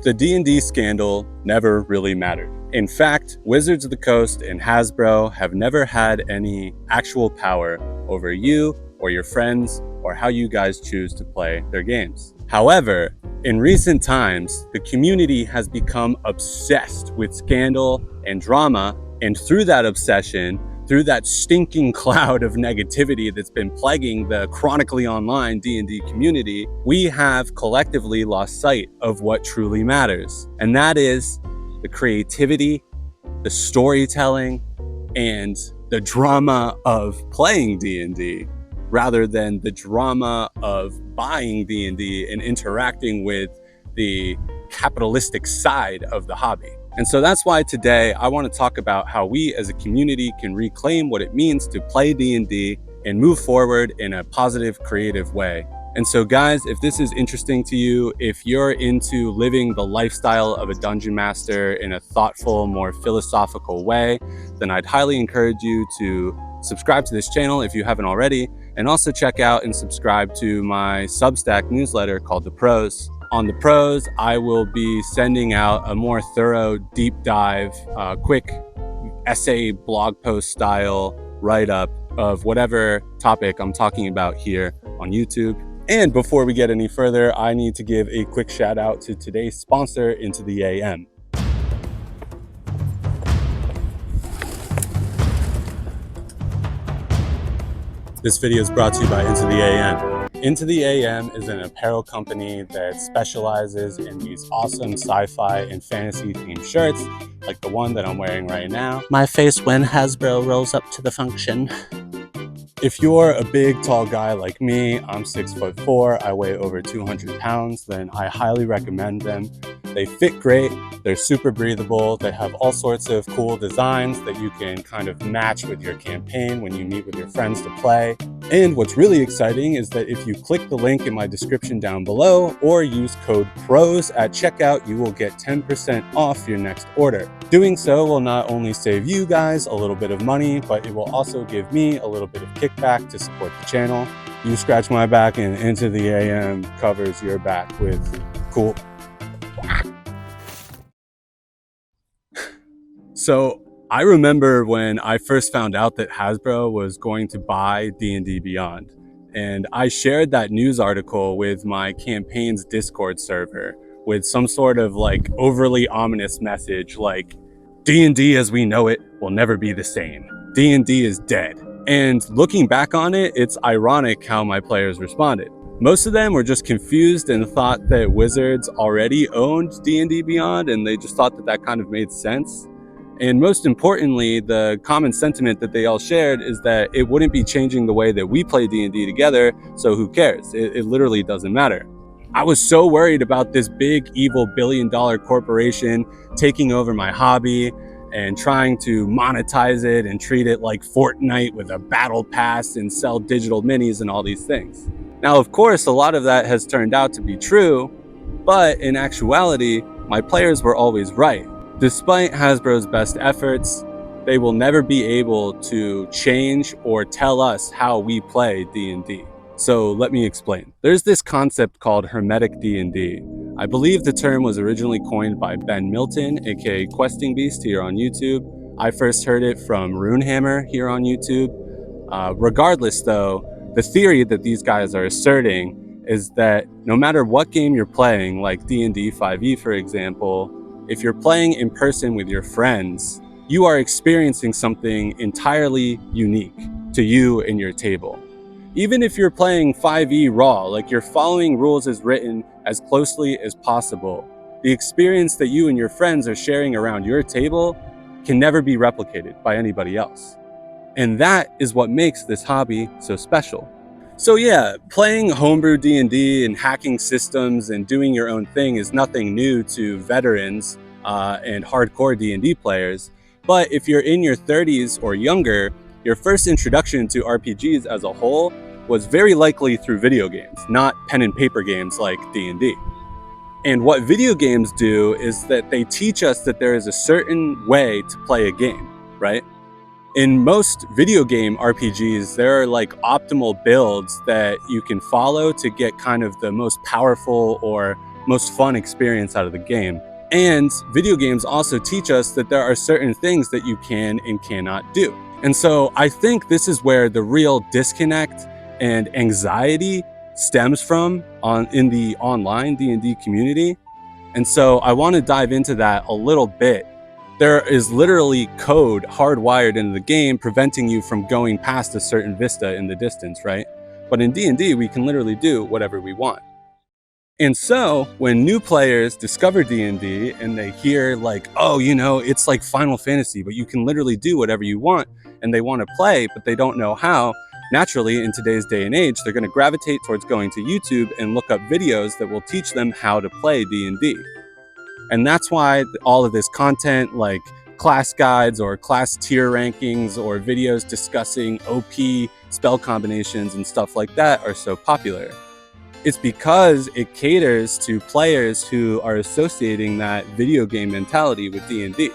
The D&D scandal never really mattered. In fact, Wizards of the Coast and Hasbro have never had any actual power over you or your friends or how you guys choose to play their games. However, in recent times, the community has become obsessed with scandal and drama, and through that obsession, through that stinking cloud of negativity that's been plaguing the chronically online D&D community, we have collectively lost sight of what truly matters. And that is the creativity, the storytelling, and the drama of playing D&D, rather than the drama of buying D&D and interacting with the capitalistic side of the hobby. And so that's why today I want to talk about how we as a community can reclaim what it means to play D&D and move forward in a positive, creative way. And so guys, if this is interesting to you, if you're into living the lifestyle of a dungeon master in a thoughtful, more philosophical way, then I'd highly encourage you to subscribe to this channel if you haven't already, and also check out and subscribe to my Substack newsletter called The Pros. On The Pros, I will be sending out a more thorough, deep dive, quick essay blog post style write-up of whatever topic I'm talking about here on YouTube. And before we get any further, I need to give a quick shout out to today's sponsor, Into the AM. This video is brought to you by Into the AM. Into the AM is an apparel company that specializes in these awesome sci-fi and fantasy themed shirts, like the one that I'm wearing right now. My face when Hasbro rolls up to the function. If you're a big, tall guy like me, I'm 6'4", I weigh over 200 pounds, then I highly recommend them. They fit great, they're super breathable, they have all sorts of cool designs that you can kind of match with your campaign when you meet with your friends to play. And what's really exciting is that if you click the link in my description down below or use code PROS at checkout, you will get 10% off your next order. Doing so will not only save you guys a little bit of money, but it will also give me a little bit of kickback to support the channel. You scratch my back and Into the AM covers your back with cool. So I remember when I first found out that Hasbro was going to buy D&D Beyond, and I shared that news article with my campaign's Discord server with some sort of like overly ominous message like, D&D as we know it will never be the same. D&D is dead. And looking back on it, it's ironic how my players responded. Most of them were just confused and thought that Wizards already owned D&D Beyond, and they just thought that that kind of made sense. And most importantly, the common sentiment that they all shared is that it wouldn't be changing the way that we play D&D together, so who cares? It literally doesn't matter. I was so worried about this big, evil billion-dollar corporation taking over my hobby and trying to monetize it and treat it like Fortnite with a battle pass and sell digital minis and all these things. Now, of course, a lot of that has turned out to be true, but in actuality, my players were always right. Despite Hasbro's best efforts, they will never be able to change or tell us how we play D&D. So let me explain. There's this concept called Hermetic D&D. I believe the term was originally coined by Ben Milton, aka Questing Beast here on YouTube. I first heard it from Runehammer here on YouTube. Regardless though, the theory that these guys are asserting is that no matter what game you're playing, like D&D 5e for example, if you're playing in person with your friends, you are experiencing something entirely unique to you and your table. Even if you're playing 5e raw, like you're following rules as written as closely as possible, the experience that you and your friends are sharing around your table can never be replicated by anybody else. And that is what makes this hobby so special. So yeah, playing homebrew D&D and hacking systems and doing your own thing is nothing new to veterans and hardcore D&D players. But if you're in your 30s or younger, your first introduction to RPGs as a whole was very likely through video games, not pen and paper games like D&D. And what video games do is that they teach us that there is a certain way to play a game, right? In most video game RPGs, there are like optimal builds that you can follow to get kind of the most powerful or most fun experience out of the game. And video games also teach us that there are certain things that you can and cannot do. And so I think this is where the real disconnect and anxiety stems from in the online D&D community. And so I want to dive into that a little bit. There is literally code hardwired into the game preventing you from going past a certain vista in the distance, right? But in D&D, we can literally do whatever we want. And so when new players discover D&D and they hear like, oh, you know, it's like Final Fantasy, but you can literally do whatever you want, and they want to play, but they don't know how, naturally, in today's day and age, they're going to gravitate towards going to YouTube and look up videos that will teach them how to play D&D. And that's why all of this content, like class guides or class tier rankings or videos discussing OP spell combinations and stuff like that, are so popular. It's because it caters to players who are associating that video game mentality with D&D.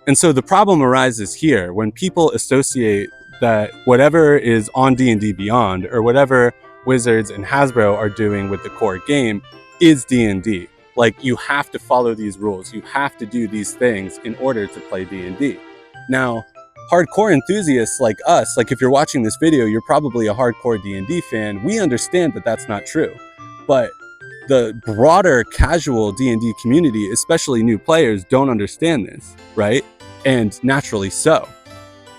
And so the problem arises here when people associate that whatever is on D&D Beyond, or whatever Wizards and Hasbro are doing with the core game, is D&D. Like, you have to follow these rules, you have to do these things in order to play D&D. Now, hardcore enthusiasts like us, like if you're watching this video, you're probably a hardcore D&D fan. We understand that that's not true. But the broader casual D&D community, especially new players, don't understand this, right? And naturally so.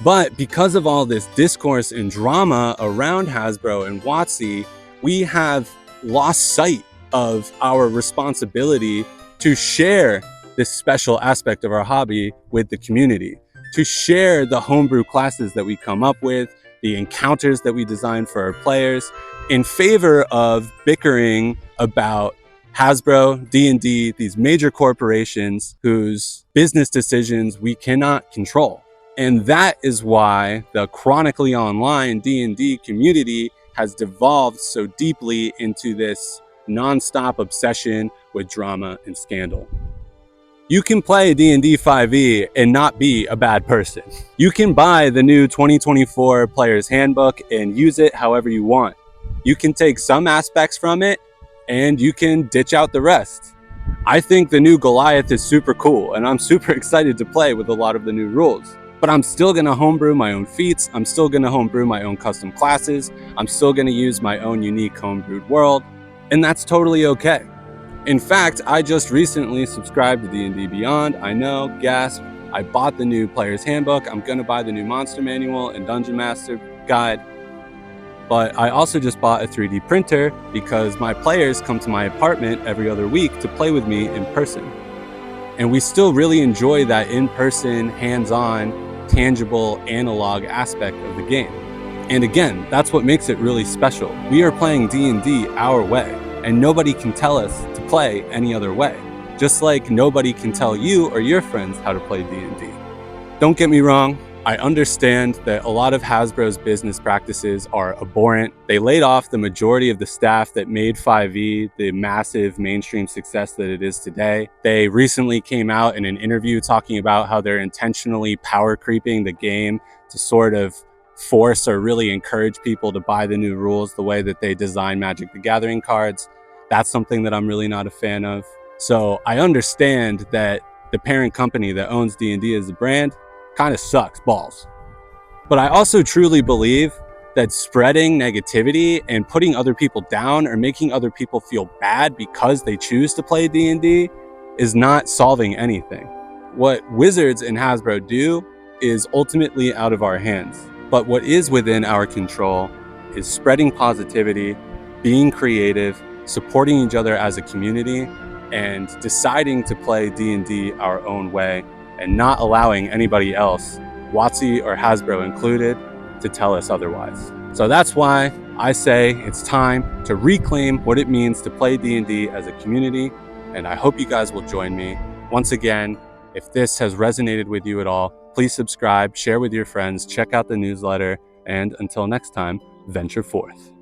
But because of all this discourse and drama around Hasbro and WotC, we have lost sight of our responsibility to share this special aspect of our hobby with the community, to share the homebrew classes that we come up with, the encounters that we design for our players, in favor of bickering about Hasbro, D&D, these major corporations whose business decisions we cannot control. And that is why the chronically online D&D community has devolved so deeply into this non-stop obsession with drama and scandal. You can play D&D 5e and not be a bad person. You can buy the new 2024 Player's Handbook and use it however you want. You can take some aspects from it and you can ditch out the rest. I think the new Goliath is super cool and I'm super excited to play with a lot of the new rules. But I'm still gonna homebrew my own feats, I'm still gonna homebrew my own custom classes, I'm still gonna use my own unique homebrewed world, and that's totally okay. In fact, I just recently subscribed to D&D Beyond. I know, gasp. I bought the new Player's Handbook. I'm gonna buy the new Monster Manual and Dungeon Master Guide. But I also just bought a 3D printer because my players come to my apartment every other week to play with me in person. And we still really enjoy that in-person, hands-on, tangible, analog aspect of the game. And again, that's what makes it really special. We are playing D&D our way, and nobody can tell us to play any other way. Just like nobody can tell you or your friends how to play D&D. Don't get me wrong, I understand that a lot of Hasbro's business practices are abhorrent. They laid off the majority of the staff that made 5e the massive mainstream success that it is today. They recently came out in an interview talking about how they're intentionally power creeping the game to sort of force or really encourage people to buy the new rules the way that they design Magic the Gathering cards. That's something that I'm really not a fan of. So I understand that the parent company that owns D&D as a brand kind of sucks balls. But I also truly believe that spreading negativity and putting other people down or making other people feel bad because they choose to play D&D is not solving anything. What Wizards and Hasbro do is ultimately out of our hands. But what is within our control is spreading positivity, being creative, supporting each other as a community, and deciding to play D&D our own way and not allowing anybody else, WotC or Hasbro included, to tell us otherwise. So that's why I say it's time to reclaim what it means to play D&D as a community, and I hope you guys will join me. Once again, if this has resonated with you at all, please subscribe, share with your friends, check out the newsletter, and until next time, venture forth.